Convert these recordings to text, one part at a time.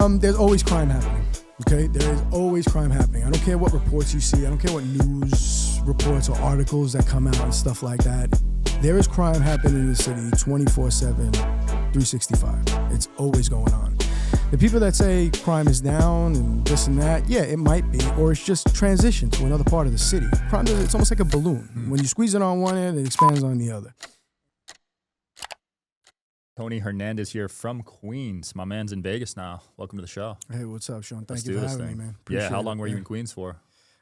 There's always crime happening, okay? There is always crime happening. I don't care what reports you see. I don't care what news reports or articles that come out and stuff like that. There is crime happening in the city 24/7, 365. It's always going on. The people that say crime is down and this and that, yeah, it might be, or it's just transition to another part of the city. Crime, it's almost like a balloon. When you squeeze it on one end, it expands on the other. Tony Hernandez here from Queens. My man's in Vegas now. Welcome to the show. Hey, what's up, Sean? Thank you for having me, man. Appreciate how long it, were you in Queens for?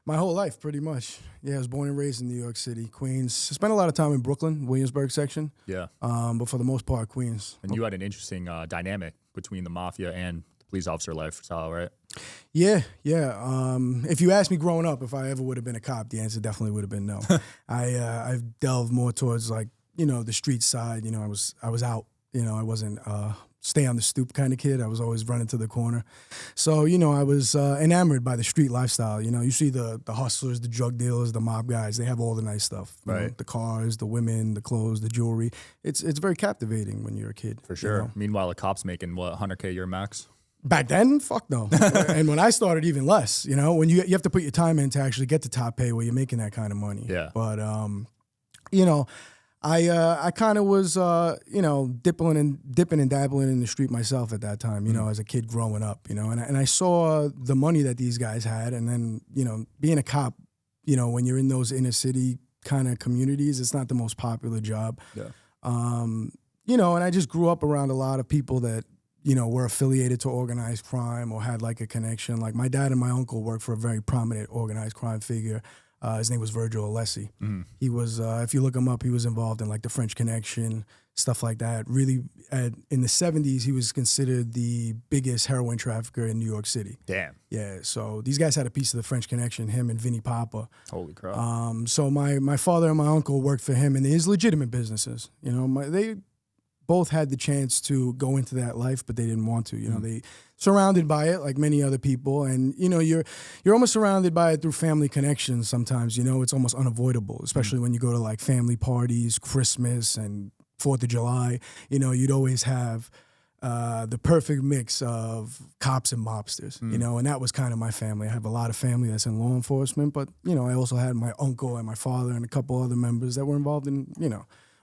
My whole life, pretty much. Yeah, I was born and raised in New York City, Queens. I spent a lot of time in Brooklyn, Williamsburg section. Yeah. But for the most part, Queens. And you had an interesting dynamic between the mafia and the police officer lifestyle, right? Yeah. If you asked me growing up if I ever would have been a cop, the answer definitely would have been no. I've delved more towards the street side. I was out. I wasn't stay on the stoop kind of kid. I was always running to the corner. So, I was enamored by the street lifestyle. You see the hustlers, the drug dealers, the mob guys. They have all the nice stuff. Right. The cars, the women, the clothes, the jewelry. It's very captivating when you're a kid. For sure. Meanwhile, a cop's making, what, 100K year max? Back then, fuck no. And when I started, even less. When you have to put your time in to actually get to top pay where you're making that kind of money. Yeah. But, I kind of was, dipping and dabbling in the street myself at that time, as a kid growing up, and I saw the money that these guys had. And then, being a cop, when you're in those inner city kind of communities, it's not the most popular job. Yeah. And I just grew up around a lot of people that, were affiliated to organized crime or had like a connection. Like my dad and my uncle worked for a very prominent organized crime figure. His name was Virgil Alessi. He was, if you look him up, he was involved in like the French Connection, stuff like that. Really, in the 70s, he was considered the biggest heroin trafficker in New York City. Damn. Yeah, so these guys had a piece of the French Connection, him and Vinnie Papa. Holy crap. So my father and my uncle worked for him in his legitimate businesmes. They both had the chance to go into that life, but they didn't want to. They surrounded by it like many other people, and you're almost surrounded by it through family connections. Sometimes it's almost unavoidable, especially when you go to like family parties, Christmas, and 4th of July. You'd always have the perfect mix of cops and mobsters. And that was kind of my family. I have a lot of family that's in law enforcement, but I also had my uncle and my father and a couple other members that were involved in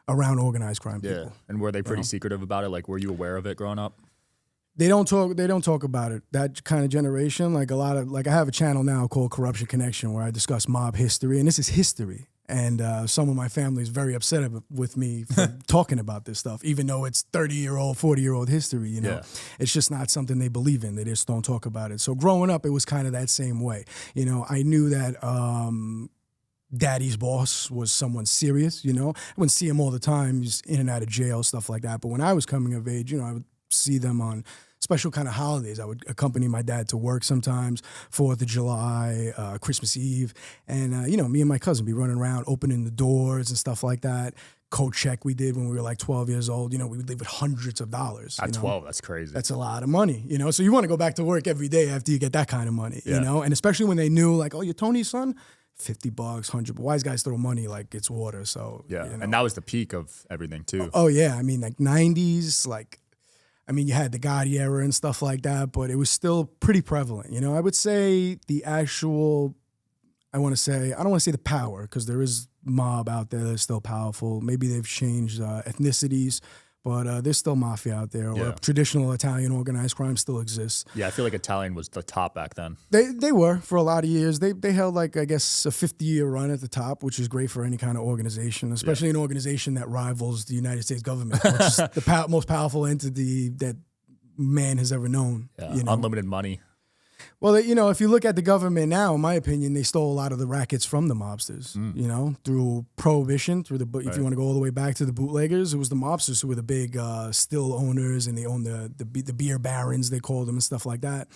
around organized crime people. Yeah. And were they pretty secretive about it? Like, were you aware of it growing up? They don't talk about it. That kind of generation, like I have a channel now called Corruption Connection where I discuss mob history, and this is history. And some of my family is very upset with me for talking about this stuff, even though it's 30-year-old, 40-year-old history, Yeah. It's just not something they believe in. They just don't talk about it. So growing up, it was kind of that same way. I knew that Daddy's boss was someone serious, I wouldn't see him all the time. He's in and out of jail, stuff like that. But when I was coming of age, I would see them on special kind of holidays. I would accompany my dad to work sometimes, 4th of July, Christmas Eve. And, me and my cousin be running around, opening the doors and stuff like that. Coat check we did when we were like 12 years old. We would leave with hundreds of dollars. At 12, that's crazy. That's a lot of money, So you want to go back to work every day after you get that kind of money, Yeah. And especially when they knew like, oh, you're Tony's son? $50, $100. Wise guys throw money like it's water. So yeah, and that was the peak of everything too. Oh yeah, I mean like 90s, you had the Gotti era and stuff like that, but it was still pretty prevalent. I would say the actual, I don't want to say the power, because there is mob out there that's still powerful. Maybe they've changed ethnicities, but there's still mafia out there, or traditional Italian organized crime still exists. Yeah, I feel like Italian was the top back then. They were for a lot of years. They held like, I guess, a 50-year run at the top, which is great for any kind of organization, especially an organization that rivals the United States government, which is the most powerful entity that man has ever known. Yeah, unlimited money. Well, if you look at the government now, in my opinion, they stole a lot of the rackets from the mobsters, through prohibition, if you want to go all the way back to the bootleggers, it was the mobsters who were the big still owners, and they owned the beer barons, they called them, and stuff like that.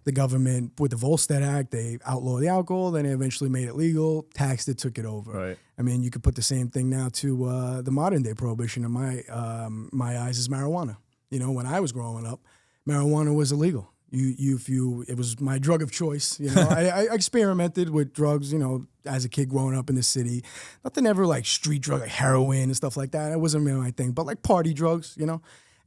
The government, with the Volstead Act, they outlawed the alcohol, then they eventually made it legal, taxed it, took it over. Right. I mean, you could put the same thing now to the modern day prohibition in my eyes is marijuana. When I was growing up, marijuana was illegal. It was my drug of choice. I experimented with drugs, as a kid growing up in the city. Nothing ever like street drug, like heroin and stuff like that. It wasn't really my thing, but like party drugs,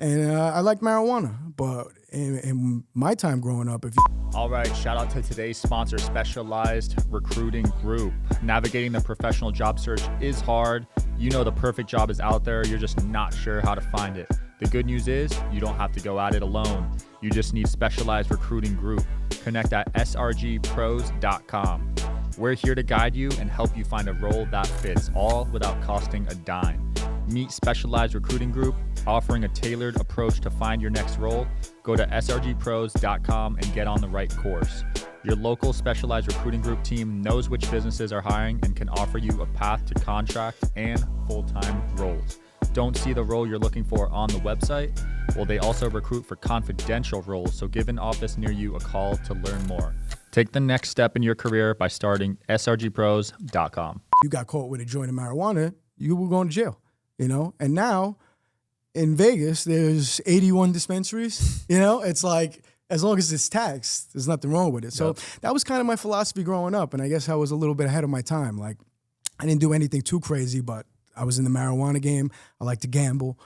And I like marijuana, but in my time growing up, if you All right, shout out to today's sponsor, Specialized Recruiting Group. Navigating the professional job search is hard. You know the perfect job is out there. You're just not sure how to find it. The good news is you don't have to go at it alone. You just need Specialized Recruiting Group. Connect at srgpros.com. We're here to guide you and help you find a role that fits, all without costing a dime. Meet Specialized Recruiting Group, offering a tailored approach to find your next role. Go to srgpros.com and get on the right course. Your local Specialized Recruiting Group team knows which businesses are hiring and can offer you a path to contract and full-time roles. Don't see the role you're looking for on the website? Well, they also recruit for confidential roles, so give an office near you a call to learn more. Take the next step in your career by starting srgpros.com. you got caught with a joint of marijuana, you were going to jail, you know? And now in Vegas, there's 81 dispensaries, you know? It's like, as long as it's taxed, there's nothing wrong with it. So that was kind of my philosophy growing up, and I guess I was a little bit ahead of my time. Like, I didn't do anything too crazy, but I was in the marijuana game. I like to gamble.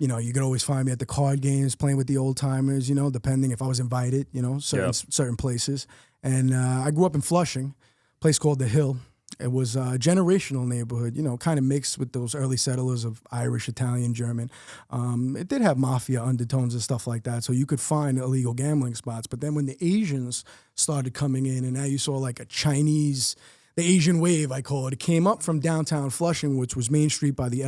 You know, you could always find me at the card games playing with the old timers, you know, depending if I was invited, you know, certain places. And I grew up in Flushing, a place called The Hill. It was a generational neighborhood, you know, kind of mixed with those early settlers of Irish, Italian, German. It did have mafia undertones and stuff like that, so you could find illegal gambling spots. But then when the Asians started coming in, and now you saw like a Chinese, the Asian wave, I call it. It came up from downtown Flushing, which was Main Street by the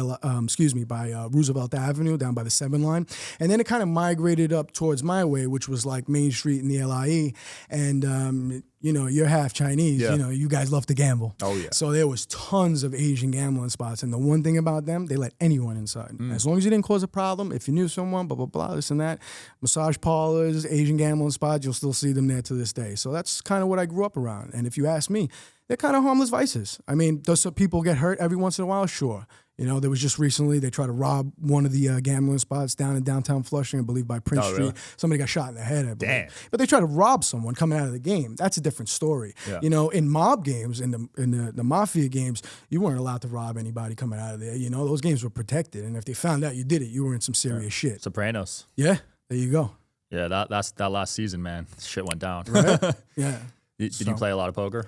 Roosevelt Avenue, down by the 7 line, and then it kind of migrated up towards my way, which was like Main Street in the LIE, and you know, you're half Chinese. You know, you guys love to gamble. Oh yeah. So there was tons of Asian gambling spots, and the one thing about them, they let anyone inside, as long as you didn't cause a problem. If you knew someone, blah blah blah, this and that. Massage parlors, Asian gambling spots, you'll still see them there to this day. So that's kind of what I grew up around. And if you ask me, they're kind of harmless vices. I mean, does some people get hurt every once in a while? Sure. You know, there was just recently, they tried to rob one of the gambling spots down in downtown Flushing, I believe by Prince Street. Really? Somebody got shot in the head, I believe. Damn. But they tried to rob someone coming out of the game. That's a different story. You know, in mob games, in the mafia games, you weren't allowed to rob anybody coming out of there. You know, those games were protected. And if they found out you did it, you were in some serious shit. Sopranos. Yeah, there you go. Yeah, that last season, man, shit went down. Right? Yeah. Did you play a lot of poker?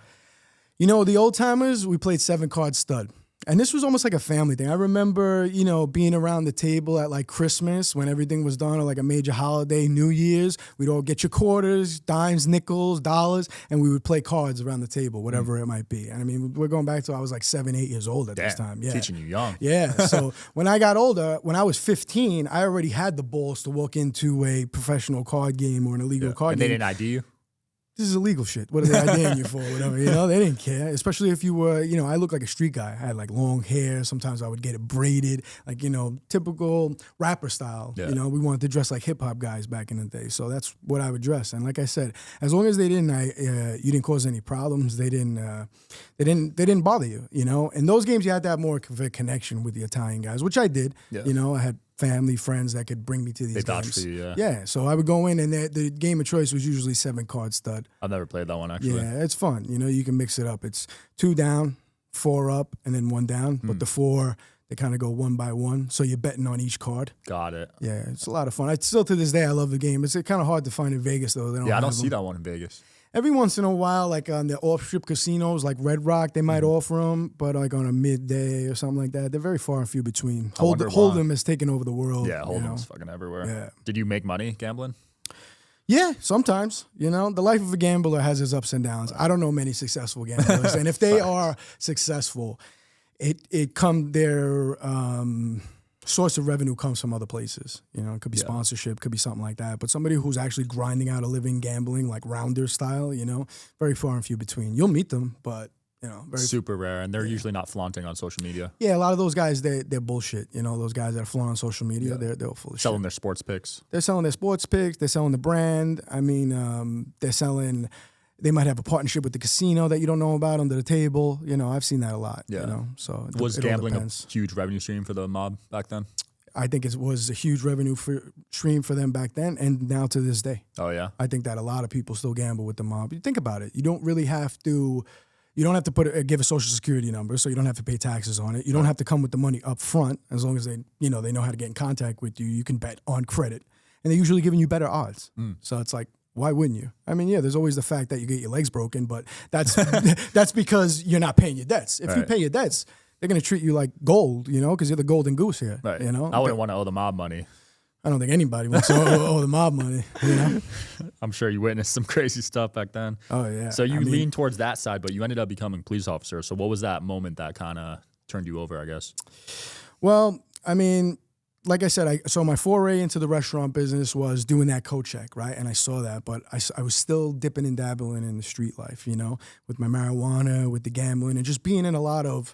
You know, the old timers, we played 7-card stud. And this was almost like a family thing. I remember, you know, being around the table at like Christmas when everything was done, or like a major holiday, New Year's. We'd all get your quarters, dimes, nickels, dollars, and we would play cards around the table, whatever it might be. And I mean, we're going back to I was like 7, 8 years old at this time. Yeah, teaching you young. Yeah. So when I got older, when I was 15, I already had the balls to walk into a professional card game or an illegal card game. And they didn't ID you? This is illegal shit. What are they IDing you for? Whatever, you know? They didn't care. Especially if you were, you know, I look like a street guy. I had like long hair. Sometimes I would get it braided, like, you know, typical rapper style. You know, we wanted to dress like hip hop guys back in the day. So that's what I would dress. And like I said, as long as they didn't, you didn't cause any problems. They didn't bother you. You know, in those games you had to have more of a connection with the Italian guys, which I did. You know, I had family, friends that could bring me to these games. They vouched for you, yeah. So I would go in, and the game of choice was usually 7-card stud. I've never played that one, actually. Yeah, it's fun. You know, you can mix it up. It's 2 down, 4 up, and then 1 down. But the 4, they kind of go 1 by 1. So you're betting on each card. Got it. Yeah, it's a lot of fun. Still to this day, I love the game. It's kind of hard to find in Vegas, though. I don't see that one in Vegas. Every once in a while, like on the off-strip casinos, like Red Rock, they might offer them, but like on a midday or something like that, they're very far and few between. Hold'em has taken over the world. Yeah, Hold'em's fucking everywhere. Yeah. Did you make money gambling? Yeah, sometimes. You know, the life of a gambler has its ups and downs. I don't know many successful gamblers, and if they are successful, their source of revenue comes from other places. You know, it could be sponsorship, could be something like that. But somebody who's actually grinding out a living gambling, like rounder style, you know, very far and few between. You'll meet them, but, you know, very super rare, and they're usually not flaunting on social media. Yeah, a lot of those guys, they're bullshit. You know, those guys that are flaunt on social media, they're full of selling shit. Their sports picks. They're selling their sports picks. They're selling the brand. I mean, they're selling. They might have a partnership with the casino that you don't know about under the table. You know, I've seen that a lot. Yeah. You know, so was gambling a huge revenue stream for the mob back then? I think it was a huge revenue stream for them back then, and now to this day. Oh yeah. I think that a lot of people still gamble with the mob. You think about it. You don't really have to. You don't have to give a social security number, so you don't have to pay taxes on it. You don't have to come with the money up front, as long as they know how to get in contact with you. You can bet on credit, and they're usually giving you better odds. So it's like, why wouldn't you? I mean, yeah, there's always the fact that you get your legs broken, but that's that's because you're not paying your debts. If you pay your debts, they're gonna treat you like gold, because you're the golden goose here. Right. I wouldn't want to owe the mob money. I don't think anybody wants to owe the mob money, I'm sure you witnessed some crazy stuff back then. Oh, yeah. So you leaned towards that side, but you ended up becoming a police officer. So what was that moment that kind of turned you over, I guess? Well, I mean, like I said, so my foray into the restaurant business was doing that coat check, right? And I saw that, but I was still dipping and dabbling in the street life, with my marijuana, with the gambling, and just being in a lot of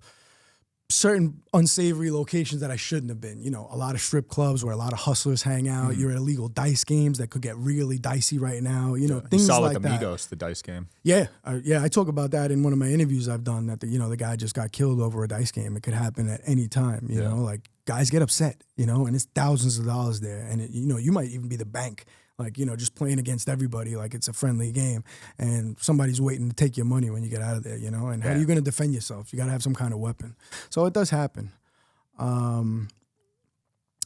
certain unsavory locations that I shouldn't have been. A lot of strip clubs where a lot of hustlers hang out. You're at illegal dice games that could get really dicey right now. Things saw like with that. Amigos, the dice game. Yeah, I talk about that in one of my interviews I've done. That the guy just got killed over a dice game. It could happen at any time. You know, like guys get upset. And it's thousands of dollars there, and you might even be the bank. Like, just playing against everybody like it's a friendly game, and somebody's waiting to take your money when you get out of there, and how are you going to defend yourself? You got to have some kind of weapon. So it does happen. Oh,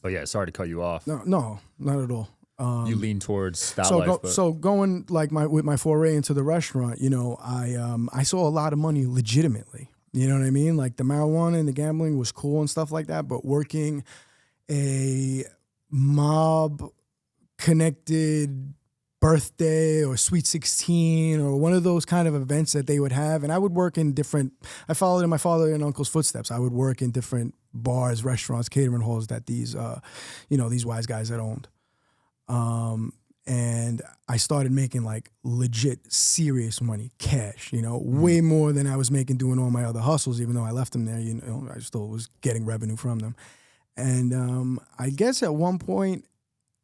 yeah, sorry to cut you off. No, not at all. You lean towards that life. So going like with my foray into the restaurant, I saw a lot of money legitimately. You know what I mean? Like the marijuana and the gambling was cool and stuff like that, but working a mob connected birthday or Sweet 16 or one of those kind of events that they would have. And I would work in I followed in my father and uncle's footsteps. I would work in different bars, restaurants, catering halls that these wise guys had owned. And I started making like legit serious money, cash, way more than I was making doing all my other hustles, even though I left them there, I still was getting revenue from them. And I guess at one point,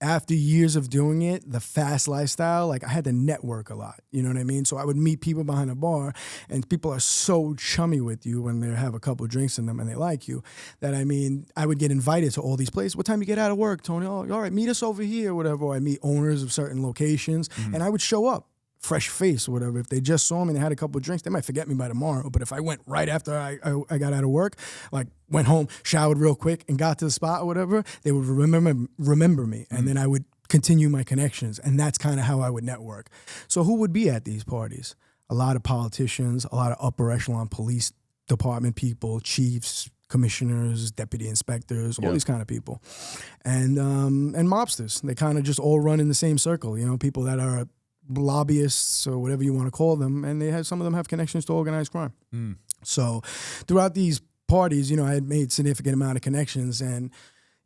after years of doing it, the fast lifestyle, like I had to network a lot. You know what I mean? So I would meet people behind a bar, and people are so chummy with you when they have a couple of drinks in them and they like you, that I would get invited to all these places. What time you get out of work, Tony? Oh, all right, meet us over here, whatever. Or I meet owners of certain locations, and I would show up. Fresh face or whatever. If they just saw me and they had a couple of drinks, they might forget me by tomorrow. But if I went right after I got out of work, like went home, showered real quick, and got to the spot or whatever, they would remember me. And then I would continue my connections. And that's kind of how I would network. So who would be at these parties? A lot of politicians, a lot of upper echelon police department people, chiefs, commissioners, deputy inspectors, all these kind of people. And mobsters. They kind of just all run in the same circle, people that are lobbyists or whatever you want to call them, and some of them have connections to organized crime. So throughout these parties, I had made significant amount of connections, and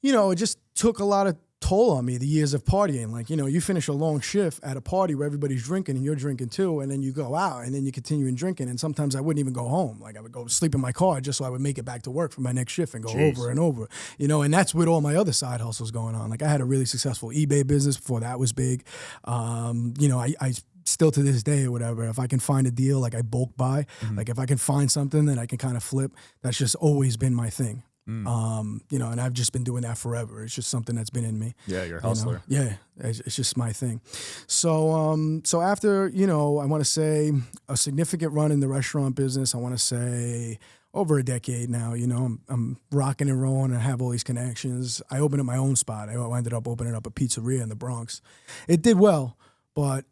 it just took a lot of toll on me, the years of partying. Like, you finish a long shift at a party where everybody's drinking and you're drinking too, and then you go out and then you continue in drinking, and sometimes I wouldn't even go home. Like I would go sleep in my car just so I would make it back to work for my next shift and go over and over, and that's with all my other side hustles going on. Like I had a really successful eBay business before that was big. I still to this day or whatever, if I can find a deal, like I bulk buy, like if I can find something that I can kind of flip, that's just always been my thing. And I've just been doing that forever. It's just something that's been in me. Yeah, you're a hustler. Yeah, it's just my thing. So after, I want to say a significant run in the restaurant business, I want to say over a decade now, I'm rocking and rolling and I have all these connections. I opened up my own spot. I ended up opening up a pizzeria in the Bronx. It did well, but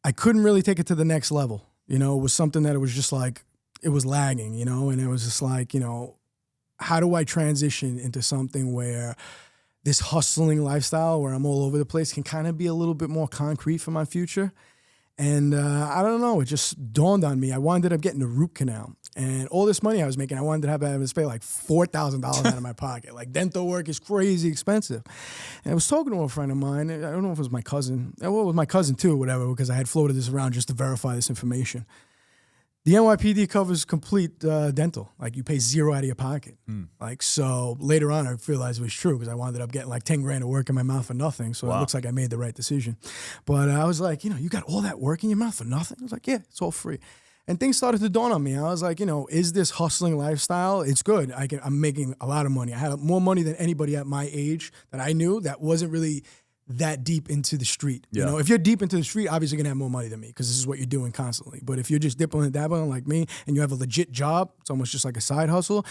I couldn't really take it to the next level. It was something that it was just like, it was lagging, and it was just like, how do I transition into something where this hustling lifestyle where I'm all over the place can kind of be a little bit more concrete for my future? And I don't know, it just dawned on me. I wound up getting a root canal. And all this money I was making, I wanted to have to pay like $4,000 out of my pocket. Like dental work is crazy expensive. And I was talking to a friend of mine. I don't know if it was my cousin. Well, it was my cousin too, or whatever, because I had floated this around just to verify this information. The NYPD covers complete dental. Like you pay zero out of your pocket. Like, so later on I realized it was true because I wound up getting like 10 grand of work in my mouth for nothing. So it looks like I made the right decision. But I was like, you got all that work in your mouth for nothing? I was like, yeah, it's all free. And things started to dawn on me. I was like, is this hustling lifestyle? It's good. I'm making a lot of money. I had more money than anybody at my age that I knew that wasn't really that deep into the street. Yeah. You know, if you're deep into the street, obviously you're gonna have more money than me because this is what you're doing constantly. But if you're just dipping and dabbling like me and you have a legit job, it's almost just like a side hustle.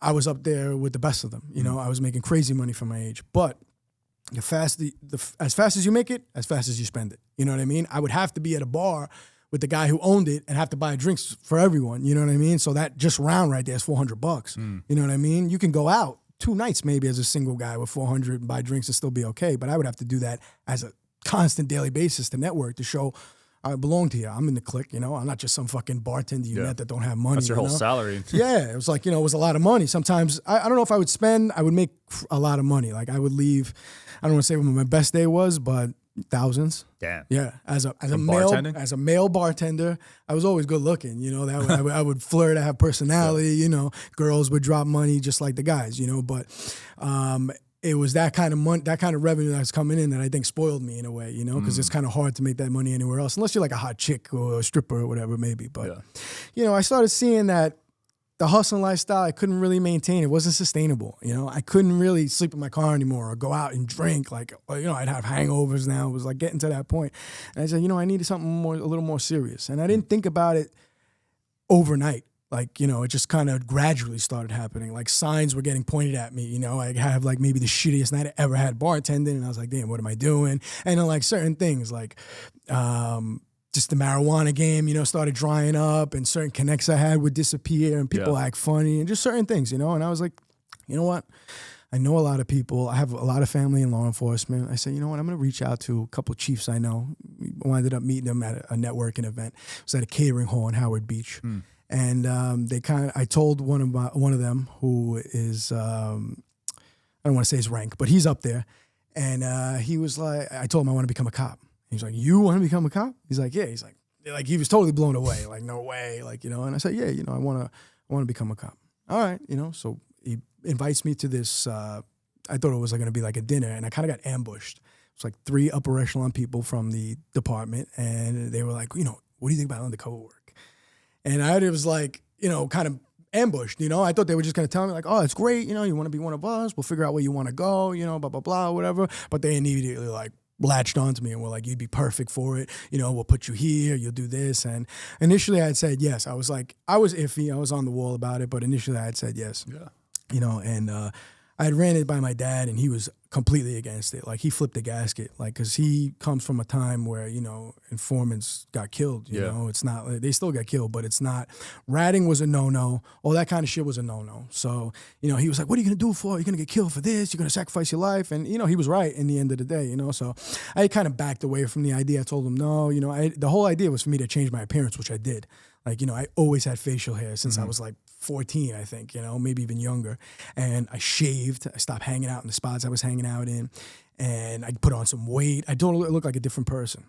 I was up there with the best of them. You know, I was making crazy money for my age. But as fast as you make it, as fast as you spend it. You know what I mean? I would have to be at a bar with the guy who owned it and have to buy drinks for everyone. You know what I mean? So that just round right there is $400. You know what I mean? You can go out 2 nights maybe as a single guy with 400 and buy drinks and still be okay. But I would have to do that as a constant daily basis to network, to show I belong to you. I'm in the clique, you know. I'm not just some fucking bartender you met that don't have money. That's your whole know? salary. Yeah, it was like, you know, it was a lot of money. Sometimes, I don't know if I would spend, I would make a lot of money. Like I would leave, I don't want to say what my best day was, but thousands. Damn. Yeah, as a bartending? male bartender, I was always good looking. You know, that I would flirt, I have personality. You know, girls would drop money just like the guys. You know, but it was that kind of money, that kind of revenue that was coming in that I think spoiled me in a way. You know, because it's kind of hard to make that money anywhere else, unless you're like a hot chick or a stripper or whatever, maybe. But you know, I started seeing that the hustling lifestyle, I couldn't really maintain. It wasn't sustainable. You know, I couldn't really sleep in my car anymore or go out and drink. Like, you know, I'd have hangovers now. It was like getting to that point. And I said, you know, I needed something a little more serious. And I didn't think about it overnight. Like, you know, it just kind of gradually started happening. Like signs were getting pointed at me. You know, I have like maybe the shittiest night I ever had bartending. And I was like, damn, what am I doing? And then like certain things like, just the marijuana game, you know, started drying up and certain connects I had would disappear and people act funny and just certain things, you know. And I was like, you know what? I know a lot of people. I have a lot of family in law enforcement. I said, you know what? I'm going to reach out to a couple of chiefs I know. We ended up meeting them at a networking event. It was at a catering hall in Howard Beach. And I told one of them who is, I don't want to say his rank, but he's up there. And he was like, I told him I want to become a cop. He's like, you want to become a cop? He's like, yeah. He's like he was totally blown away. Like, no way. Like, you know, and I said, yeah, you know, I want to become a cop. All right. You know, so he invites me to this, I thought it was going to be like a dinner, and I kind of got ambushed. It was like 3 upper echelon people from the department, and they were like, you know, what do you think about undercover work? And it was like, you know, kind of ambushed, you know. I thought they were just going to tell me like, oh, it's great. You know, you want to be one of us. We'll figure out where you want to go, you know, blah, blah, blah, whatever. But they immediately like, latched onto me and were like, you'd be perfect for it. You know, we'll put you here, you'll do this. And initially I had said yes. I was iffy. I was on the wall about it, but initially I had said yes. Yeah. You know, and I had ran it by my dad and he was completely against it. Like he flipped the gasket, like, cause he comes from a time where, you know, informants got killed, you know, it's not, they still got killed, but it's not, ratting was a no-no. All that kind of shit was a no-no. So, you know, he was like, what are you going to do for it? You're going to get killed for this. You're going to sacrifice your life. And, you know, he was right in the end of the day, you know, so I kind of backed away from the idea. I told him, no, you know, the whole idea was for me to change my appearance, which I did. Like, you know, I always had facial hair since I was like 14, I think, you know, maybe even younger. And I shaved. I stopped hanging out in the spots I was hanging out in. And I put on some weight. I totally looked like a different person.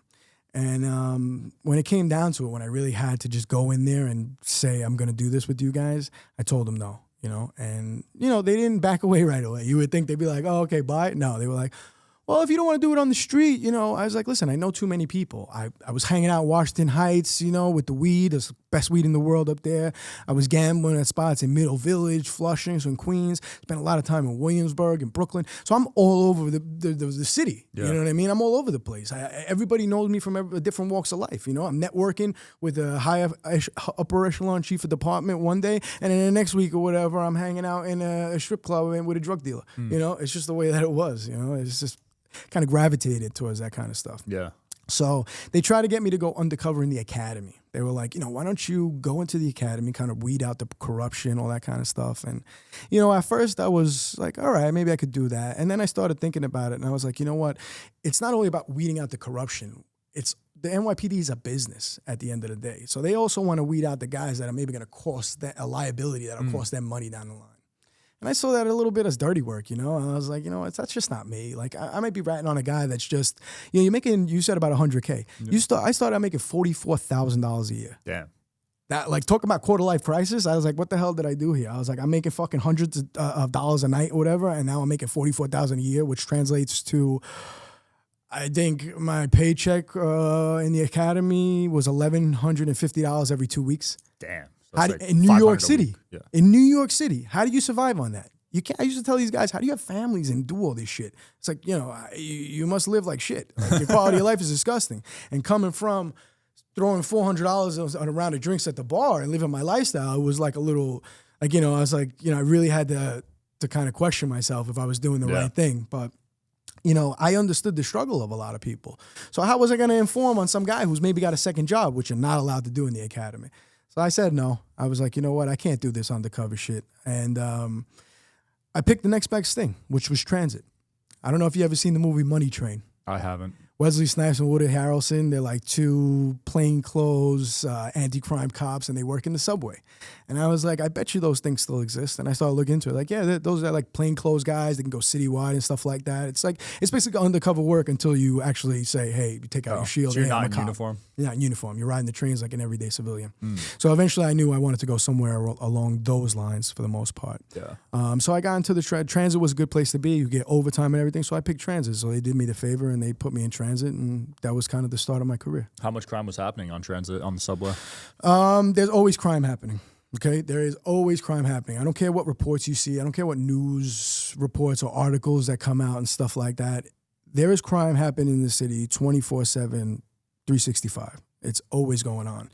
And when it came down to it, when I really had to just go in there and say, I'm going to do this with you guys, I told them no, you know. And, you know, they didn't back away right away. You would think they'd be like, oh, okay, bye. No, they were like, well, if you don't want to do it on the street, you know, I was like, listen, I know too many people. I was hanging out in Washington Heights, you know, with the weed. There's the best weed in the world up there. I was gambling at spots in Middle Village, Flushing, so in Queens. Spent a lot of time in Williamsburg and Brooklyn. So I'm all over the city. Yeah. You know what I mean? I'm all over the place. Everybody knows me from different walks of life. You know, I'm networking with a upper echelon chief of department one day, and then the next week or whatever, I'm hanging out in a strip club with a drug dealer. You know, it's just the way that it was. You know, it's just kind of gravitated towards that kind of stuff. Yeah. So they tried to get me to go undercover in the academy. They were like, you know, why don't you go into the academy, kind of weed out the corruption, all that kind of stuff. And, you know, at first I was like, all right, maybe I could do that. And then I started thinking about it and I was like, you know what? It's not only about weeding out the corruption. It's the NYPD is a business at the end of the day. So they also want to weed out the guys that are maybe going to cost a liability that'll cost them money down the line. And I saw that a little bit as dirty work, you know, and I was like, you know, that's just not me. Like, I might be ratting on a guy that's just, you know, you said about 100K. I started out making $44,000 a year. Damn. That, like, talking about quarter life crisis, I was like, what the hell did I do here? I was like, I'm making fucking hundreds of dollars a night or whatever, and now I'm making $44,000 a year, which translates to, I think my paycheck in the academy was $1,150 every 2 weeks. Damn. In New York City. Yeah. In New York City. How do you survive on that? You can't. I used to tell these guys, how do you have families and do all this shit? It's like, you must live like shit. Like, your quality of life is disgusting. And coming from throwing $400 on a round of drinks at the bar and living my lifestyle, it was like a little, like, I was like, I really had to kind of question myself if I was doing the right thing. But, I understood the struggle of a lot of people. So how was I going to inform on some guy who's maybe got a second job, which you're not allowed to do in the academy? So I said no. I was like, you know what? I can't do this undercover shit. And I picked the next best thing, which was transit. I don't know if you ever seen the movie Money Train. I haven't. Wesley Snipes and Woody Harrelson, they're like two plainclothes anti-crime cops, and they work in the subway. And I was like, I bet you those things still exist. And I started looking into it. Like, yeah, those are like plainclothes guys. They can go citywide and stuff like that. It's basically undercover work until you actually say, hey, you take out your shield. So you're hey, not in uniform? You're not in uniform. You're riding the trains like an everyday civilian. So eventually I knew I wanted to go somewhere along those lines for the most part. Yeah. So I got into the transit was a good place to be. You get overtime and everything. So I picked transit. So they did me the favor and they put me in transit, and that was kind of the start of my career. How much crime was happening on transit, on the subway? There's always crime happening. Okay, there is always crime happening. I don't care what reports you see. I don't care what news reports or articles that come out and stuff like that. There is crime happening in the city 24/7, 365. It's always going on.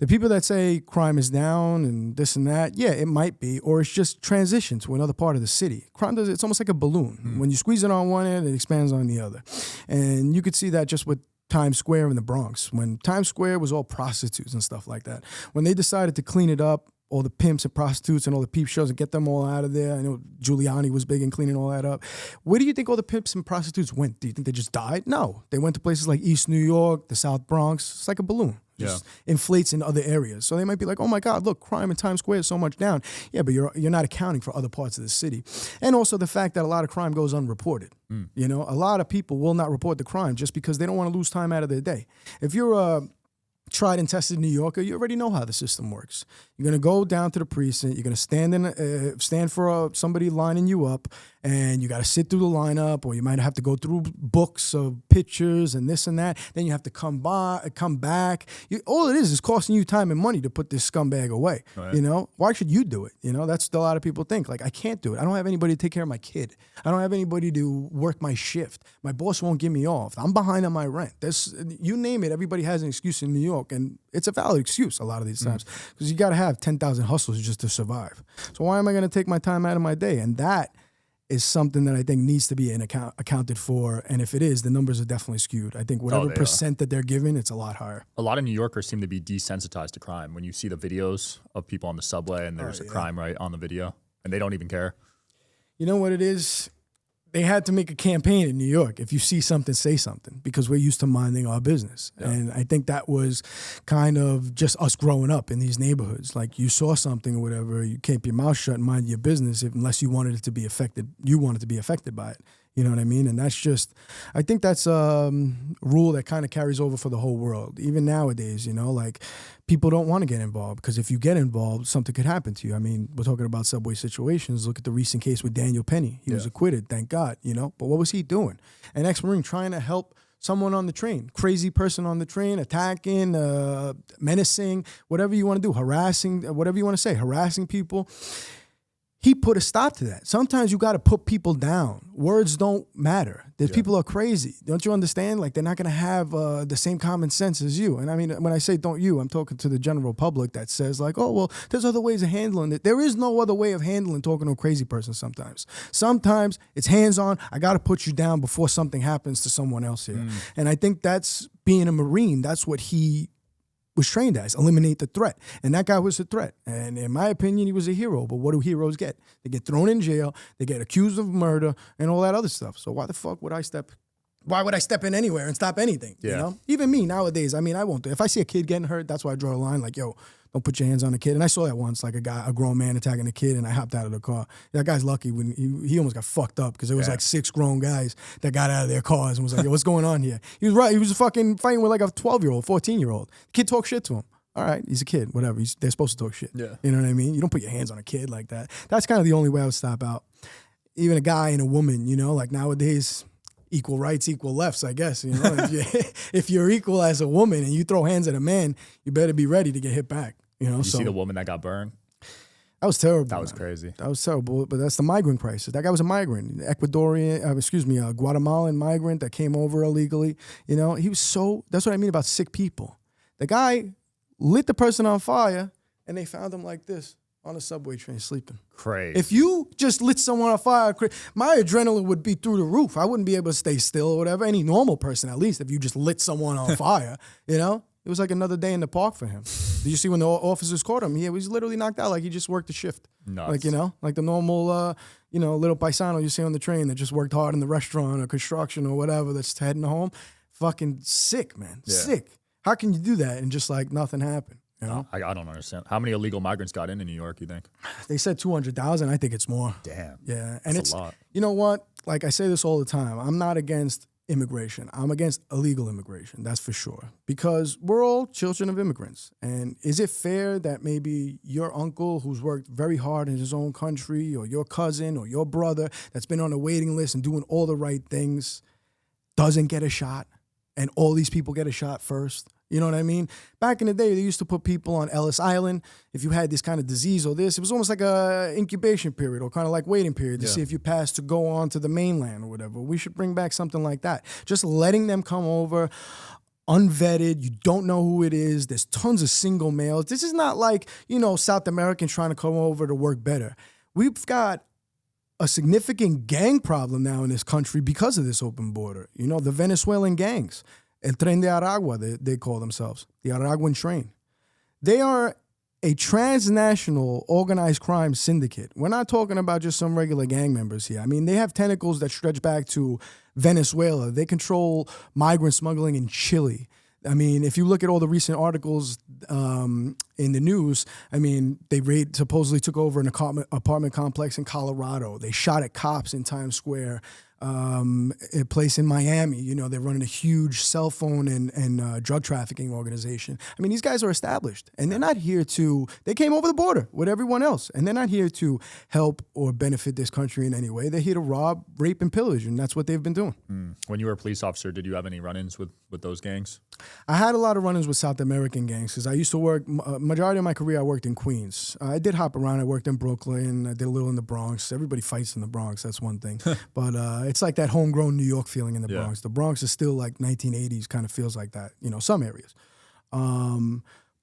The people that say crime is down and this and that, yeah, it might be, or it's just transition to another part of the city. Crime it's almost like a balloon. When you squeeze it on one end, it expands on the other. And you could see that just with Times Square in the Bronx. When Times Square was all prostitutes and stuff like that. When they decided to clean it up, all the pimps and prostitutes and all the peep shows and get them all out of there. I know Giuliani was big in cleaning all that up. Where do you think all the pimps and prostitutes went? Do you think they just died? No. They went to places like East New York, the South Bronx. It's like a balloon. Just inflates in other areas. So they might be like, oh my God, look, crime in Times Square is so much down. Yeah, but you're not accounting for other parts of the city. And also the fact that a lot of crime goes unreported. A lot of people will not report the crime just because they don't want to lose time out of their day. If you're a tried and tested New Yorker, you already know how the system works. You're going to go down to the precinct. You're going to stand for somebody lining you up, and you got to sit through the lineup, or you might have to go through books of pictures and this and that. Then you have to come back. All it is costing you time and money to put this scumbag away. Right. Why should you do it? That's what a lot of people think. Like, I can't do it. I don't have anybody to take care of my kid. I don't have anybody to work my shift. My boss won't give me off. I'm behind on my rent. You name it. Everybody has an excuse in New York, and it's a valid excuse a lot of these times because you got to have 10,000 hustles just to survive. So why am I going to take my time out of my day? And that is something that I think needs to be accounted for. And if it is, the numbers are definitely skewed. I think whatever percent that they're given, it's a lot higher. A lot of New Yorkers seem to be desensitized to crime. When you see the videos of people on the subway and there's a crime right on the video, and they don't even care. You know what it is? They had to make a campaign in New York. If you see something, say something, because we're used to minding our business. Yeah. And I think that was kind of just us growing up in these neighborhoods. Like, you saw something or whatever, you keep your mouth shut and mind your business unless you wanted it to be affected. You wanted to be affected by it. You know what I mean? And that's just, I think that's a rule that kind of carries over for the whole world. Even nowadays, like, people don't want to get involved because if you get involved, something could happen to you. I mean, we're talking about subway situations. Look at the recent case with Daniel Penny. He was acquitted, thank God, But what was he doing? An ex-Marine trying to help someone on the train, crazy person on the train, attacking, menacing, whatever you want to do, harassing, whatever you want to say, harassing people. He put a stop to that. Sometimes you got to put people down. Words don't matter. People are crazy. Don't you understand? Like, they're not going to have the same common sense as you. And I mean, when I say don't you, I'm talking to the general public that says like, oh, well, there's other ways of handling it. There is no other way of handling talking to a crazy person sometimes. Sometimes it's hands-on. I got to put you down before something happens to someone else here. And I think that's being a Marine. That's what he was trained as, eliminate the threat. And that guy was a threat. And in my opinion, he was a hero. But what do heroes get? They get thrown in jail, they get accused of murder and all that other stuff. So why the fuck would I step in anywhere and stop anything? Even me nowadays, I mean, I won't do it. If I see a kid getting hurt, that's why I draw a line like, yo, don't put your hands on a kid. And I saw that once, like a grown man attacking a kid, and I hopped out of the car. That guy's lucky when he almost got fucked up because there was like 6 grown guys that got out of their cars and was like, yo, what's going on here? He was right. He was fucking fighting with like a 12-year-old, 14-year-old. The kid talked shit to him. All right, he's a kid, whatever. They're supposed to talk shit. Yeah. You know what I mean? You don't put your hands on a kid like that. That's kind of the only way I would stop out. Even a guy and a woman, like nowadays, equal rights, equal lefts, I guess. If you're equal as a woman and you throw hands at a man, you better be ready to get hit back. You see the woman that got burned? That was terrible. That was crazy. That was terrible. But that's the migrant crisis. That guy was a migrant, a Guatemalan migrant that came over illegally. You know, that's what I mean about sick people. The guy lit the person on fire, and they found him like this on a subway train sleeping. Crazy. If you just lit someone on fire, my adrenaline would be through the roof. I wouldn't be able to stay still or whatever. Any normal person, at least, if you just lit someone on fire, you know? It was like another day in the park for him. Did you see when the officers caught him? He was literally knocked out like he just worked a shift. Nuts. Like, you know, like the normal, little paisano you see on the train that just worked hard in the restaurant or construction or whatever that's heading home. Fucking sick, man. Yeah. Sick. How can you do that and just like nothing happened? You know? I don't understand. How many illegal migrants got into New York, you think? They said 200,000. I think it's more. Damn. Yeah. And That's a lot. You know what? Like I say this all the time. I'm not against immigration. I'm against illegal immigration. That's for sure. Because we're all children of immigrants. And is it fair that maybe your uncle who's worked very hard in his own country, or your cousin or your brother that's been on a waiting list and doing all the right things doesn't get a shot, and all these people get a shot first? You know what I mean? Back in the day, they used to put people on Ellis Island. If you had this kind of disease or this, it was almost like a incubation period or kind of like waiting period to see if you passed to go on to the mainland or whatever. We should bring back something like that. Just letting them come over unvetted. You don't know who it is. There's tons of single males. This is not like, South Americans trying to come over to work better. We've got a significant gang problem now in this country because of this open border. The Venezuelan gangs. El Tren de Aragua, they call themselves, the Araguan train. They are a transnational organized crime syndicate. We're not talking about just some regular gang members here. I mean, they have tentacles that stretch back to Venezuela. They control migrant smuggling in Chile. I mean, if you look at all the recent articles in the news, I mean, they supposedly took over an apartment complex in Colorado. They shot at cops in Times Square. A place in Miami, they're running a huge cell phone and drug trafficking organization. I mean, these guys are established, and they're not here they came over the border with everyone else, and they're not here to help or benefit this country in any way. They're here to rob, rape, and pillage, and that's what they've been doing. When you were a police officer, did you have any run-ins with those gangs? I had a lot of run-ins with South American gangs because I used to work, majority of my career I worked in Queens. I did hop around. I worked in Brooklyn. I did a little in the Bronx. Everybody fights in the Bronx. That's one thing. But it's like that homegrown New York feeling in the Bronx. The Bronx is still like 1980s, kind of feels like that, some areas.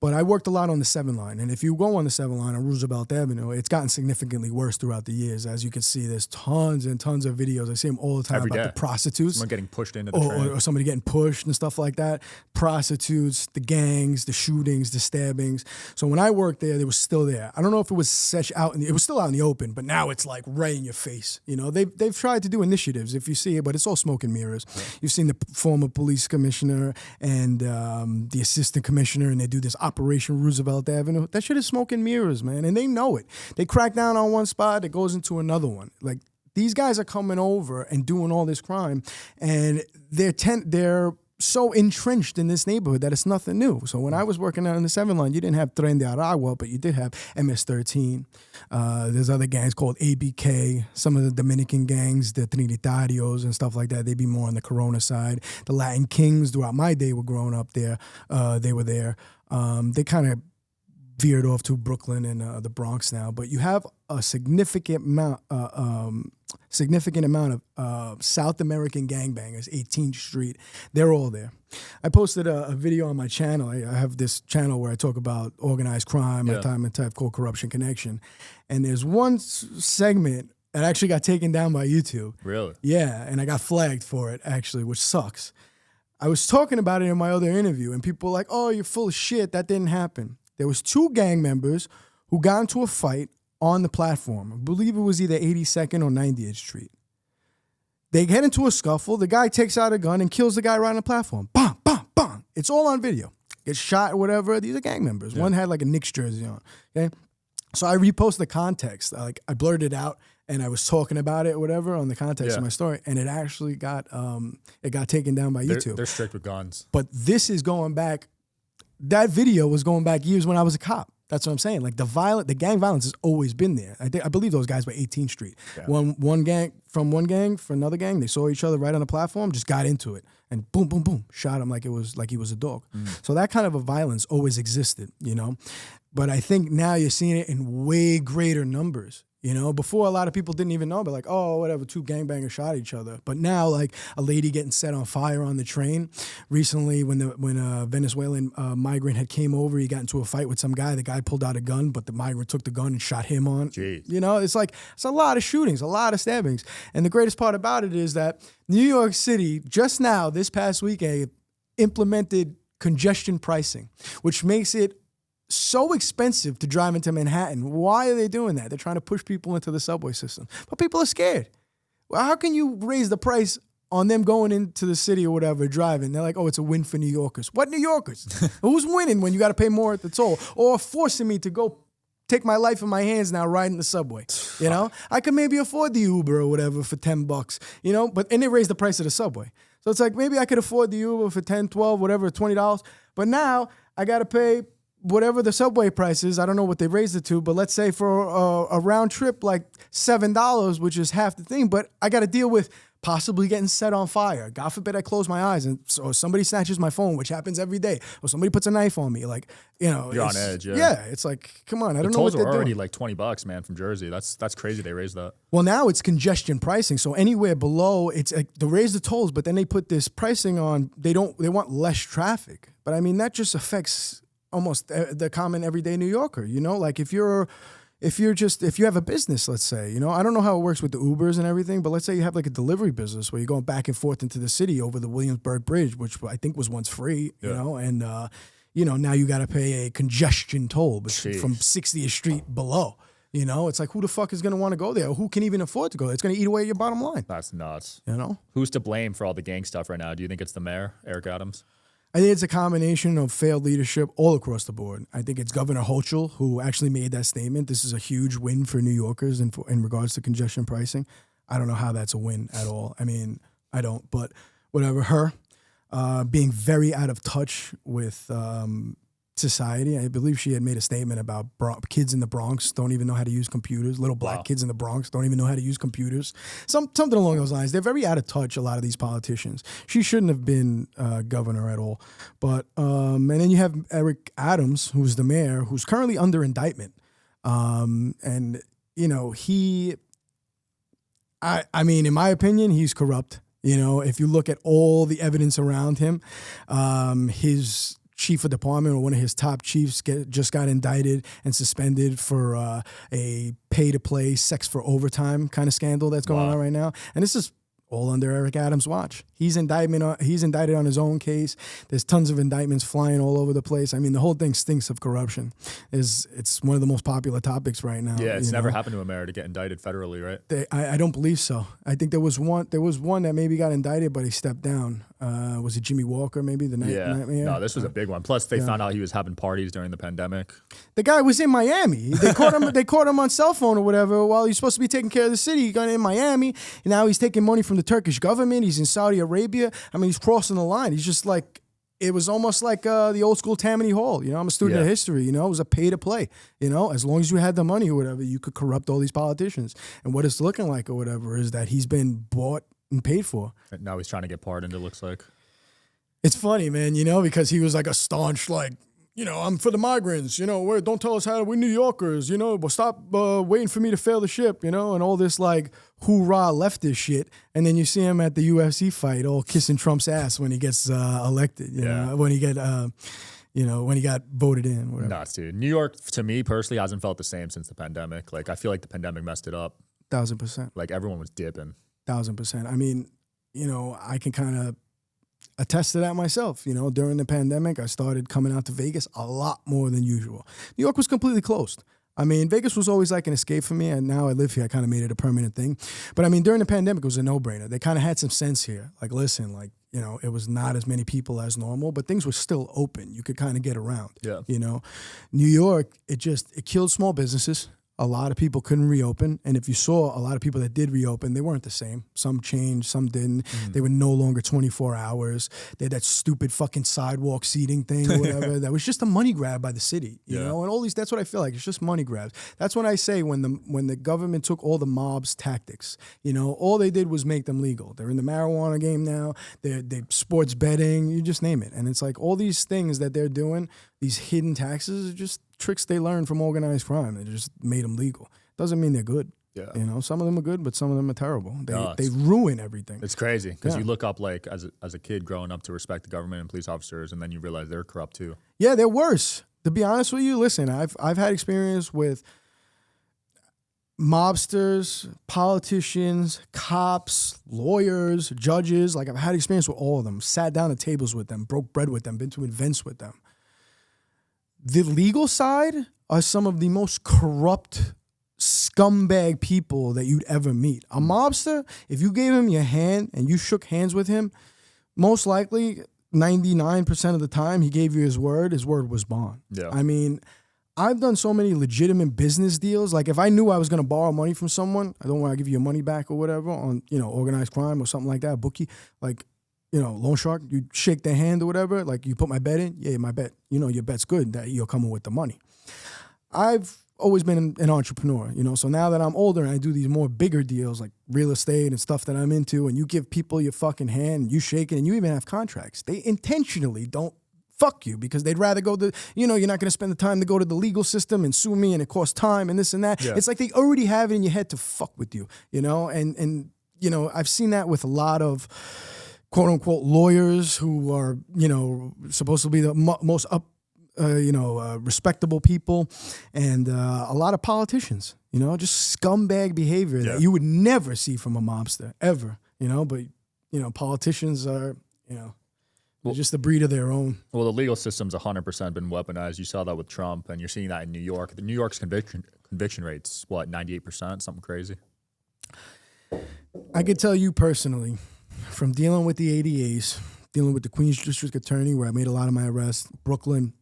But I worked a lot on the 7 line. And if you go on the 7 line on Roosevelt Avenue, it's gotten significantly worse throughout the years. As you can see, there's tons and tons of videos. I see them all the time about the prostitutes. Someone getting pushed into the train. Or somebody getting pushed and stuff like that. Prostitutes, the gangs, the shootings, the stabbings. So when I worked there, they were still there. I don't know if it was it was still out in the open, but now it's like right in your face. They've tried to do initiatives, if you see it, but it's all smoke and mirrors. Yeah. You've seen the former police commissioner and the assistant commissioner, and they do this Operation Roosevelt Avenue. That shit is smoke and mirrors, man, and they know it. They crack down on one spot, it goes into another one. Like, these guys are coming over and doing all this crime, and they're so entrenched in this neighborhood that it's nothing new. So when I was working out in the 7 line, you didn't have Tren de Aragua, but you did have MS-13. There's other gangs called ABK, some of the Dominican gangs, the Trinitarios and stuff like that. They'd be more on the Corona side. The Latin Kings, throughout my day, were growing up there. They were there. They kind of veered off to Brooklyn and the Bronx now, but you have a significant amount of South American gangbangers, 18th Street. They're all there. I posted a video on my channel. I have this channel where I talk about organized crime, my time and type called Corruption Connection, and there's one segment that actually got taken down by YouTube. Really? Yeah, and I got flagged for it, actually, which sucks. I was talking about it in my other interview, and people were like, oh, you're full of shit. That didn't happen. There was 2 gang members who got into a fight on the platform. I believe it was either 82nd or 90th Street. They get into a scuffle. The guy takes out a gun and kills the guy right on the platform. Bam, bam, bam. It's all on video. Gets shot or whatever. These are gang members. Yeah. One had like a Knicks jersey on. Okay, so I reposted the context. Like, I blurred it out, and I was talking about it or whatever on the context of my story, and it actually got taken down by YouTube. They're strict with guns. But this is going back. That video was going back years when I was a cop. That's what I'm saying. Like, the gang violence has always been there. I believe those guys were 18th Street. Yeah. One gang for another gang, they saw each other right on the platform, just got into it, and boom, boom, boom, shot him like he was a dog. So that kind of a violence always existed, But I think now you're seeing it in way greater numbers. You know, before a lot of people didn't even know, but like, oh, whatever, two gangbangers shot each other. But now, like, a lady getting set on fire on the train. Recently, when a Venezuelan migrant had came over, he got into a fight with some guy. The guy pulled out a gun, but the migrant took the gun and shot him on. Jeez. You know, it's a lot of shootings, a lot of stabbings. And the greatest part about it is that New York City, just now, this past weekend, implemented congestion pricing, which makes it so expensive to drive into Manhattan. Why are they doing that? They're trying to push people into the subway system. But people are scared. Well, how can you raise the price on them going into the city or whatever, driving? They're like, oh, it's a win for New Yorkers. What New Yorkers? Who's winning when you got to pay more at the toll? Or forcing me to go take my life in my hands now riding the subway, you know? I could maybe afford the Uber or whatever for $10, you know? And they raised the price of the subway. So it's like, maybe I could afford the Uber for $10, $12, whatever, $20. But now I got to pay whatever the subway price is. I don't know what they raised it to, but let's say for a round trip, like $7, which is half the thing. But I got to deal with possibly getting set on fire. God forbid I close my eyes and so somebody snatches my phone, which happens every day, or somebody puts a knife on me. Like, you know, you're on edge. Yeah. Yeah, it's like, come on, I don't know what they're they're already doing. like $20, man, from Jersey. That's crazy. They raised that. Well, now it's congestion pricing. So anywhere below, it's like they raise the tolls, but then they put this pricing on. They want less traffic. But I mean, that just affects almost the common everyday New Yorker. You know, like if you have a business, let's say, you know, I don't know how it works with the Ubers and everything, but let's say you have like a delivery business where you're going back and forth into the city over the Williamsburg Bridge, which I think was once free, you know, and, you know, now you got to pay a congestion toll from 60th Street below. You know, it's like, who the fuck is going to want to go there? Who can even afford to go there? It's going to eat away at your bottom line. That's nuts. You know? Who's to blame for all the gang stuff right now? Do you think it's the mayor, Eric Adams? I think it's a combination of failed leadership all across the board. I think it's Governor Hochul who actually made that statement. This is a huge win for New Yorkers in regards to congestion pricing. I don't know how that's a win at all. I mean, I don't, but whatever. Her being very out of touch with society. I believe she had made a statement about kids in the Bronx don't even know how to use computers. Little black kids in the Bronx don't even know how to use computers. Something along those lines. They're very out of touch, a lot of these politicians. She shouldn't have been governor at all. But and then you have Eric Adams, who's the mayor, who's currently under indictment. And, you know, I mean, in my opinion, he's corrupt. You know, if you look at all the evidence around him, his chief of department or one of his top chiefs just got indicted and suspended for a pay-to-play sex for overtime kind of scandal that's going on right now. And this is all under Eric Adams' watch. He's indicted on his own case. There's tons of indictments flying all over the place. I mean, the whole thing stinks of corruption. It's one of the most popular topics right now. Yeah, it's never happened to a mayor to get indicted federally, right? I don't believe so. I think there was one that maybe got indicted, but he stepped down. Was it Jimmy Walker, maybe the night mayor? No, this was a big one. Plus, they found out he was having parties during the pandemic. The guy was in Miami. They caught him on cell phone or whatever while he's supposed to be taking care of the city. He got in Miami, and now he's taking money from the Turkish government. He's in Saudi Arabia. I mean, he's crossing the line. He's just like, it was almost like the old school Tammany Hall. You know, I'm a student of history. You know, it was a pay to play. You know, as long as you had the money or whatever, you could corrupt all these politicians. And what it's looking like or whatever is that he's been bought and paid for. And now he's trying to get pardoned, it looks like. It's funny, man, you know, because he was like a staunch, like, you know, I'm for the migrants, you know, don't tell us how we're New Yorkers, you know, but stop waiting for me to fail the ship, you know, and all this like hoorah leftist shit. And then you see him at the UFC fight all kissing Trump's ass when he gets elected, you know, when he when he got voted in. Whatever. Nuts, dude. New York, to me personally, hasn't felt the same since the pandemic. Like, I feel like the pandemic messed it up. 1,000%. Like, everyone was dipping. 1,000%. I mean, you know, I can kind of attest to that myself. You know, during the pandemic, I started coming out to Vegas a lot more than usual. New York was completely closed. I mean, Vegas was always like an escape for me, and now I live here. I kind of made it a permanent thing. But I mean, during the pandemic, it was a no-brainer. They kind of had some sense here. Like, listen, like, you know, it was not as many people as normal, but things were still open. You could kind of get around. Yeah. You know, New York, it killed small businesses. A lot of people couldn't reopen. And if you saw a lot of people that did reopen, they weren't the same. Some changed, some didn't. They were no longer 24 hours. They had that stupid fucking sidewalk seating thing or whatever. That was just a money grab by the city, you know? And all these, that's what I feel like. It's just money grabs. That's when I say when the government took all the mob's tactics, you know, all they did was make them legal. They're in the marijuana game now. They're sports betting, you just name it. And it's like all these things that they're doing, these hidden taxes, are just tricks they learned from organized crime. They just made them legal. Doesn't mean they're good. Yeah. You know, some of them are good, but some of them are terrible. They ruin everything. It's crazy because you look up, like, as a kid growing up, to respect the government and police officers, and then you realize they're corrupt too. Yeah, they're worse. To be honest with you, listen, I've had experience with mobsters, politicians, cops, lawyers, judges. Like, I've had experience with all of them. Sat down at tables with them, broke bread with them, been to events with them. The legal side are some of the most corrupt scumbag people that you'd ever meet. A mobster, if you gave him your hand and you shook hands with him, most likely 99% of the time he gave you his word was bond. Yeah. I mean, I've done so many legitimate business deals. Like, if I knew I was going to borrow money from someone, I don't want to give you your money back or whatever on, you know, organized crime or something like that, bookie, like, you know, loan shark, you shake their hand or whatever, like, you put my bet in, yeah, my bet, you know, your bet's good that you're coming with the money. I've always been an entrepreneur, you know, so now that I'm older and I do these more bigger deals like real estate and stuff that I'm into, and you give people your fucking hand and you shake it and you even have contracts, they intentionally don't fuck you because they'd rather go you know, you're not going to spend the time to go to the legal system and sue me and it costs time and this and that. Yeah. It's like they already have it in your head to fuck with you, you know, and you know, I've seen that with a lot of quote unquote lawyers who are, you know, supposed to be the most respectable people, and a lot of politicians, you know, just scumbag behavior that you would never see from a mobster ever, you know, but, you know, politicians are, you know, they're just the breed of their own. Well, the legal system's 100% been weaponized. You saw that with Trump, and you're seeing that in New York. The New York's conviction rate's, what, 98%, something crazy? I could tell you personally, from dealing with the ADAs, dealing with the Queens District Attorney, where I made a lot of my arrests, Brooklyn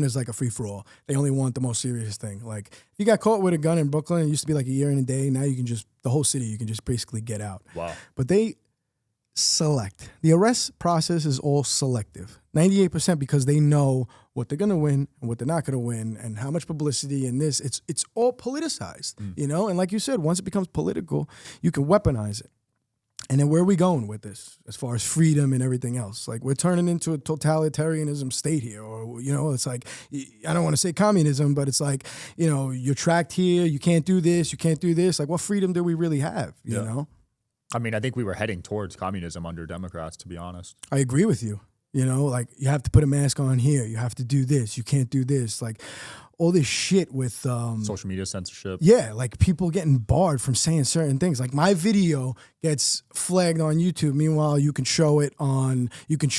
is like a free-for-all. They only want the most serious thing. Like, if you got caught with a gun in Brooklyn, it used to be like a year and a day. Now you can just, the whole city, you can just basically get out. Wow. But they select. The arrest process is all selective. 98% because they know what they're going to win and what they're not going to win and how much publicity and this. It's all politicized, you know? And like you said, once it becomes political, you can weaponize it. And then where are we going with this as far as freedom and everything else? Like, we're turning into a totalitarianism state here, or, you know, it's like, I don't want to say communism, but it's like, you know, you're tracked here, you can't do this, you can't do this. Like, what freedom do we really have, you know? I mean, I think we were heading towards communism under Democrats, to be honest. I agree with you. You know, like, you have to put a mask on here, you have to do this, you can't do this. Like, all this shit with social media censorship. Yeah, like people getting barred from saying certain things. Like, my video gets flagged on YouTube. Meanwhile, you can show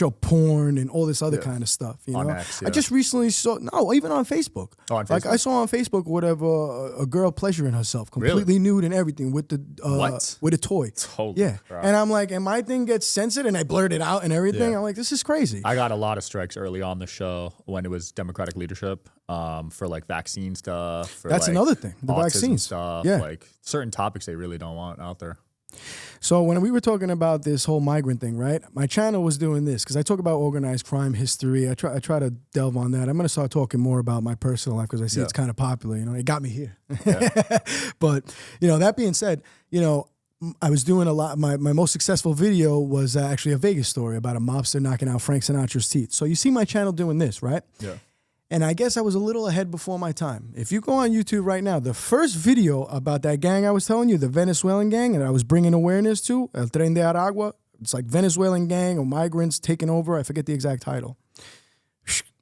porn and all this other kind of stuff. You know, X, I just recently saw, even on Facebook. Oh, on Facebook? Like, I saw on Facebook whatever a girl pleasuring herself, completely nude and everything with the with a toy. Holy crap. And I'm like, and my thing gets censored, and I blurred it out and everything. I'm like, this is crazy. I got a lot of strikes early on the show when it was Democratic leadership. For like vaccine stuff. That's like another thing. The vaccines stuff. Yeah. Like certain topics they really don't want out there. So when we were talking about this whole migrant thing, right? My channel was doing this because I talk about organized crime history. I try to delve on that. I'm going to start talking more about my personal life because I see it's kind of popular. You know, it got me here. But, you know, that being said, you know, I was doing a lot. My most successful video was actually a Vegas story about a mobster knocking out Frank Sinatra's teeth. So you see my channel doing this, right? Yeah. And I guess I was a little ahead before my time. If you go on YouTube right now, the first video about that gang I was telling you, the Venezuelan gang, and I was bringing awareness to, El Tren de Aragua, it's like Venezuelan gang or migrants taking over. I forget the exact title.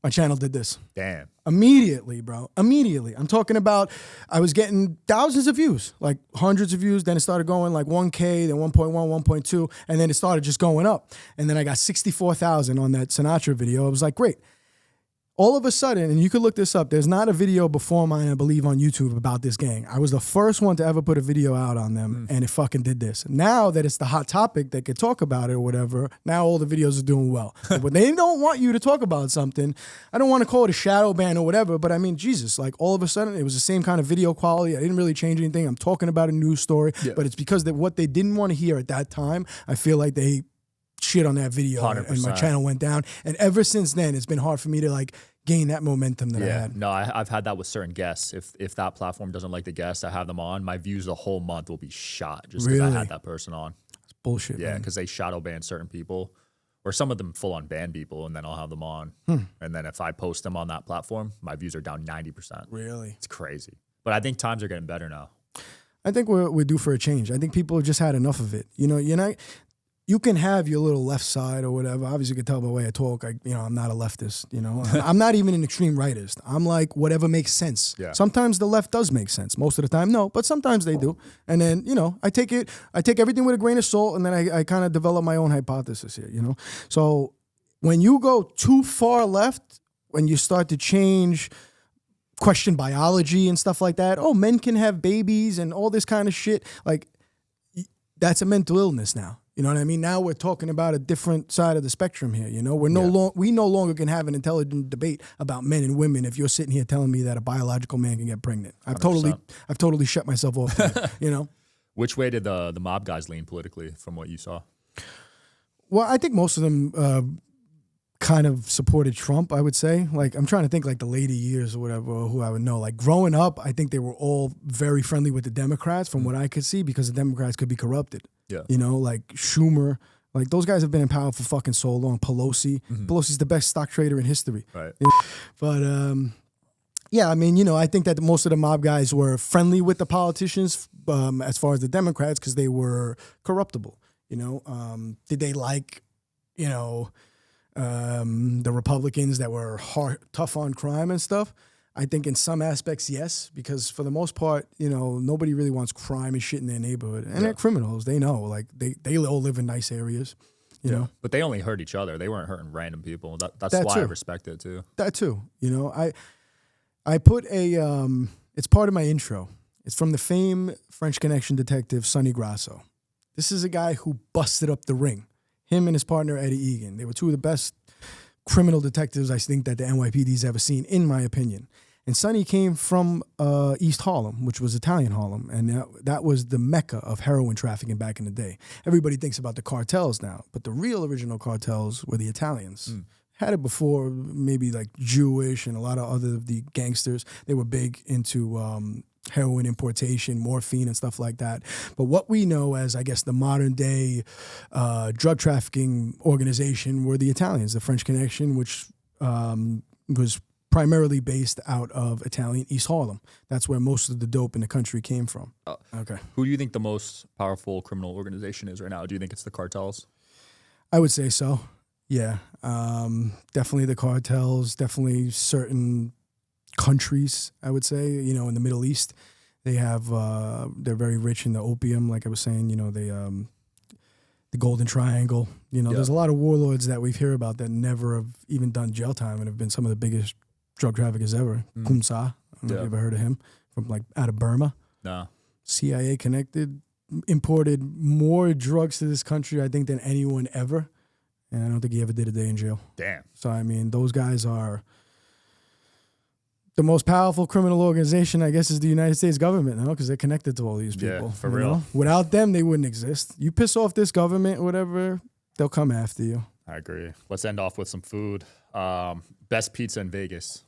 My channel did this. Damn. Immediately, bro. Immediately. I'm talking about, I was getting thousands of views, like hundreds of views. Then it started going like 1K, then 1.1, 1.2, and then it started just going up. And then I got 64,000 on that Sinatra video. I was like, great. All of a sudden, and you could look this up, there's not a video before mine, I believe, on YouTube about this gang. I was the first one to ever put a video out on them, and it fucking did this. Now that it's the hot topic, they could talk about it or whatever, now all the videos are doing well. But when they don't want you to talk about something, I don't want to call it a shadow ban or whatever, but I mean, Jesus, like all of a sudden, it was the same kind of video quality. I didn't really change anything. I'm talking about a news story, but it's because what they didn't want to hear at that time, I feel like they shit on that video 100%. And my channel went down. And ever since then, it's been hard for me to like gain that momentum that I had. No, I've had that with certain guests. If that platform doesn't like the guests, I have them on. My views the whole month will be shot just because I had that person on. It's bullshit. Yeah, because they shadow ban certain people Or some of them full on ban people, and then I'll have them on. And then if I post them on that platform, my views are down 90%. Really? It's crazy. But I think times are getting better now. I think we're due for a change. I think people have just had enough of it. You know, you can have your little left side or whatever. Obviously, you can tell by the way I talk. I'm not a leftist. You know, I'm not even an extreme rightist. I'm like whatever makes sense. Yeah. Sometimes the left does make sense. Most of the time, no, but sometimes they do. And then I take everything with a grain of salt, and then I kind of develop my own hypothesis here. You know, so when you go too far left, when you start to question biology and stuff like that. Oh, men can have babies and all this kind of shit. Like, that's a mental illness now. You know what I mean? Now we're talking about a different side of the spectrum here. You know, we no longer can have an intelligent debate about men and women if you're sitting here telling me that a biological man can get pregnant. I've 100%. totally shut myself off to that, you know? Which way did the mob guys lean politically from what you saw? Well, I think most of them kind of supported Trump, I would say. Like, I'm trying to think like the later years or whatever, who I would know. Like, growing up, I think they were all very friendly with the Democrats from what I could see, because the Democrats could be corrupted. Yeah. You know, like Schumer, like those guys have been in power for fucking so long. Pelosi. Pelosi's the best stock trader in history. Right. You know? But, yeah, I mean, I think that most of the mob guys were friendly with the politicians as far as the Democrats, because they were corruptible. You know, did they like, the Republicans that were tough on crime and stuff? I think in some aspects, yes, because for the most part, nobody really wants crime and shit in their neighborhood. And they're criminals. They know. Like, they all live in nice areas, you know. But they only hurt each other. They weren't hurting random people. That's why I respect it, too. That, too. I put it's part of my intro. It's from the famed French Connection detective, Sonny Grasso. This is a guy who busted up the ring. Him and his partner, Eddie Egan. They were two of the best criminal detectives I think that the NYPD's ever seen, in my opinion. And Sonny came from East Harlem, which was Italian Harlem, and that was the mecca of heroin trafficking back in the day. Everybody thinks about the cartels now, but the real original cartels were the Italians. Had it before, maybe like Jewish and a lot of other of the gangsters. They were big into heroin importation, morphine, and stuff like that. But what we know as, I guess, the modern day drug trafficking organization were the Italians, the French Connection, which was primarily based out of Italian East Harlem. That's where most of the dope in the country came from. Okay. Who do you think the most powerful criminal organization is right now? Do you think it's the cartels? I would say so. Yeah. Definitely the cartels, definitely certain countries, I would say, in the Middle East. They have, they're very rich in the opium, like I was saying, the Golden Triangle. There's a lot of warlords that we hear about that never have even done jail time and have been some of the biggest drug traffickers ever. Kumsa, I don't know if you've ever heard of him, from like out of Burma. No. CIA connected, imported more drugs to this country, I think, than anyone ever. And I don't think he ever did a day in jail. Damn. So, I mean, those guys are the most powerful criminal organization, I guess, is the United States government now, because they're connected to all these people. Yeah, for real. Without them, they wouldn't exist. You piss off this government or whatever, they'll come after you. I agree. Let's end off with some food. Best pizza in Vegas.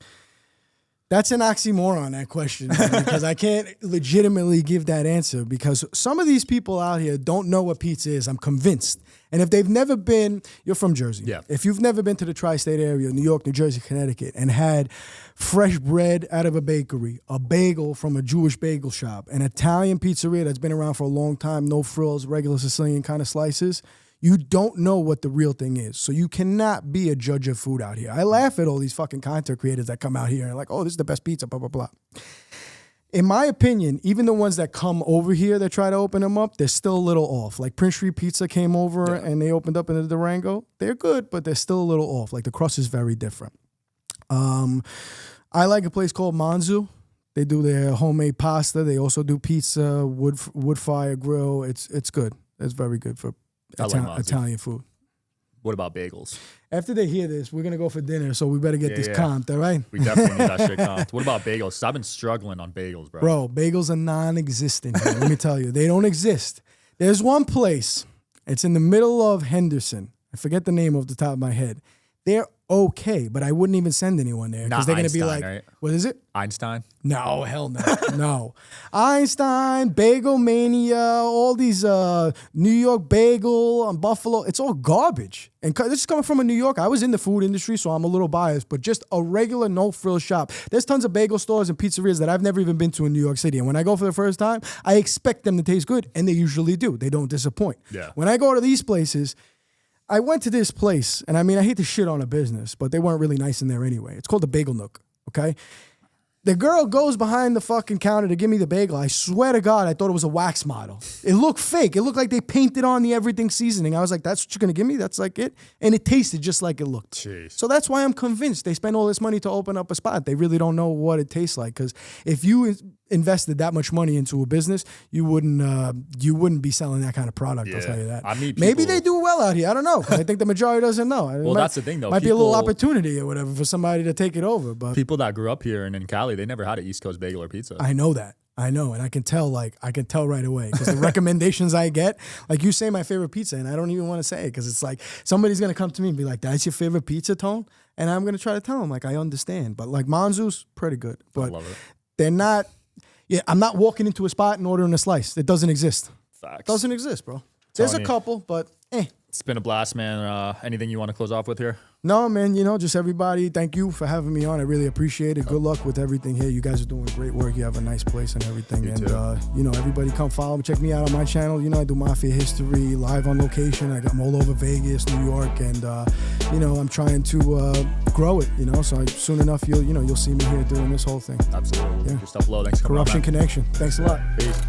That's an oxymoron, that question, because I can't legitimately give that answer, because some of these people out here don't know what pizza is, I'm convinced. And if they've never been, you're from Jersey. Yeah. If you've never been to the tri-state area, New York, New Jersey, Connecticut, and had fresh bread out of a bakery, a bagel from a Jewish bagel shop, an Italian pizzeria that's been around for a long time, no frills, regular Sicilian kind of slices, you don't know what the real thing is. So you cannot be a judge of food out here. I laugh at all these fucking content creators that come out here and like, oh, this is the best pizza, blah, blah, blah. In my opinion, even the ones that come over here that try to open them up, they're still a little off. Like Prince Street Pizza came over and they opened up in the Durango. They're good, but they're still a little off. Like the crust is very different. I like a place called Manzu. They do their homemade pasta. They also do pizza, wood fire grill. It's good. It's very good for Italian food. What about bagels? After they hear this, we're going to go for dinner, so we better get this comped, all right? We definitely need that shit comped. What about bagels? I've been struggling on bagels, bro. Bro, bagels are non-existent here. Let me tell you. They don't exist. There's one place. It's in the middle of Henderson. I forget the name off the top of my head. they're okay, but I wouldn't even send anyone there because they're going to be like, right? What is it? Einstein? No, hell no. No. Einstein, Bagel Mania, all these New York Bagel, Buffalo, it's all garbage. And this is coming from a New York. I was in the food industry, so I'm a little biased, but just a regular no-frill shop. There's tons of bagel stores and pizzerias that I've never even been to in New York City. And when I go for the first time, I expect them to taste good, and they usually do. They don't disappoint. Yeah. When I go to these places, I went to this place, and I mean, I hate to shit on a business, but they weren't really nice in there anyway. It's called the Bagel Nook, okay? The girl goes behind the fucking counter to give me the bagel. I swear to God, I thought it was a wax model. It looked fake. It looked like they painted on the everything seasoning. I was like, that's what you're going to give me? That's like it? And it tasted just like it looked. Jeez. So that's why I'm convinced they spend all this money to open up a spot. They really don't know what it tastes like. Because if you invested that much money into a business, you wouldn't be selling that kind of product. Yeah. I'll tell you that. I mean, maybe they do well out here. I don't know. 'Cause I think the majority doesn't know. Well, that's the thing, though. Might be a little opportunity or whatever for somebody to take it over. But people that grew up here and in Cali, they never had an East Coast bagel or pizza. I know that. I know, and I can tell right away because the recommendations I get, like you say my favorite pizza, and I don't even want to say it because it's like somebody's going to come to me and be like, that's your favorite pizza, Tone? And I'm going to try to tell them, like, I understand. But like Manzu's, pretty good. But I love it. They're not, I'm not walking into a spot and ordering a slice. It doesn't exist. Facts. Doesn't exist, bro. There's a couple, but It's been a blast, man. Anything you want to close off with here? No, man, just everybody, thank you for having me on. I really appreciate it. Good luck with everything here. You guys are doing great work. You have a nice place and everything. You and, too. Everybody come follow me. Check me out on my channel. I do Mafia History, live on location. I'm all over Vegas, New York, and, I'm trying to grow it, so soon enough you'll see me here doing this whole thing. Absolutely. Yeah. Keep your stuff low. Thanks for coming on, Corruption man. Connection. Thanks a lot. Peace.